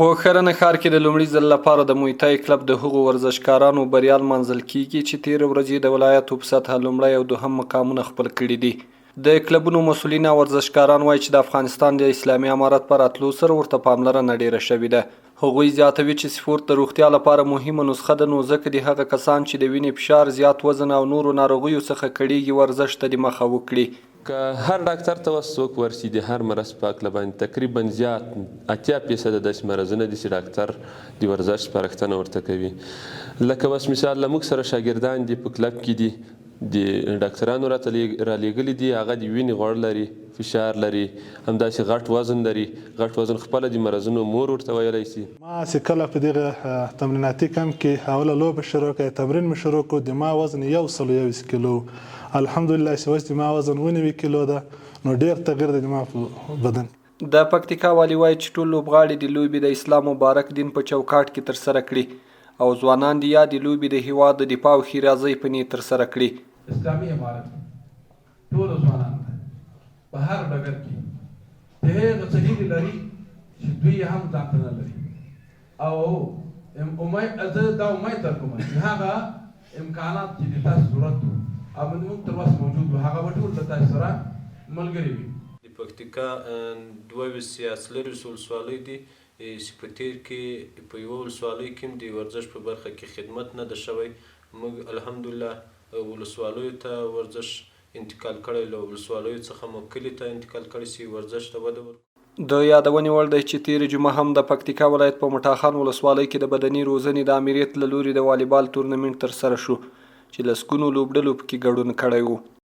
په ښرنه ښار کې د لومړي ځل لپاره د موی تای کلب د هغو ورزشکارانو بریا لمانځل کیږي چې تېره ورځ یې د ولایتو په سطحه لومړی او دوهم مقامونه خپل کړي دي. د کلبونو مسؤلین او ورزشکاران وایي چې د افغانستان د اسلامي امارت په راتلو سره ورته پاملرنه ډیره شوې ده. هغوی زیاتوي چې سپورت د روغتیا لپاره مهمه نسخه ده، نو ځکه د هغه کسان چې د وینې فشار، زیات وزن او نورو ناروغیو څخه کړېږي ورزش ته د مخه وکړي. که هر ډاکټر ته څوک ورشي د هر مرض په هکله باندې تقریبا زیات 80% داسې مرضونه دي چې ډاکټر د ورزش سپارښتنه ورته کوي. لکه بس مثال له موږ سره شاګردان دي په کلب کې دي، د ډاکټرانو راته رالیږلي دي، هغه د وینې غوړ لري، فشار لري، همداسې غټ وزن لري. غټ وزن خپله د مرضونو مور ورته ویلی شي. ما چې کله په دغه تمریناتي کمپ کې اوله لوبه شروع کړه، تمرین مې شروع کړ، د ما وزن 121 کیلو. الحمدلله چې اوس د ما وزن 90 کیلو ده، نو ډېر تغیر دی د ما په بدن. د پکتیکا والي وایي چې ټول لوبغاړي د لوبې د اسلام مبارک دین په چوکاټ کې ترسره کړي او ځوانان د یادې لوبې د هیواد د دفاع او ښېرازۍ په نیت ترسره کړي. اسلامي امارت ټولو ځوانانو ته په هر ډګر کې د هغه څه هیلې لري چې دوی هم ځان ته نه لري، او زه دا امید درکوم چې هغه امکانات چې د تاسو ضرورت وو او موږ تر اوسه موجود وو، هغه به ټول له تاسو سره ملګري وي. د پکتیکا 22 لرې ولسوالۍ دي چې په تیر کې په یوه ولسوالۍ کې هم د ورزش په برخه کې خدمت نه ده شوی. موږ الحمدلله ولسوالیو ته ورزش انتقال کړی، له ولسوالیو څخه مو کلي ته انتقال کړی چې ورزش ته وده ورکړو. د یادونې وړ دی چې تېره جمعه هم د پکتیکا ولایت په مټاخان ولسوالۍ کې د بدني روزنې د امریت له لوري د والیبال تورنمنټ ترسره شو چې لسګونو لوبډلو پکې ګډون کړی و.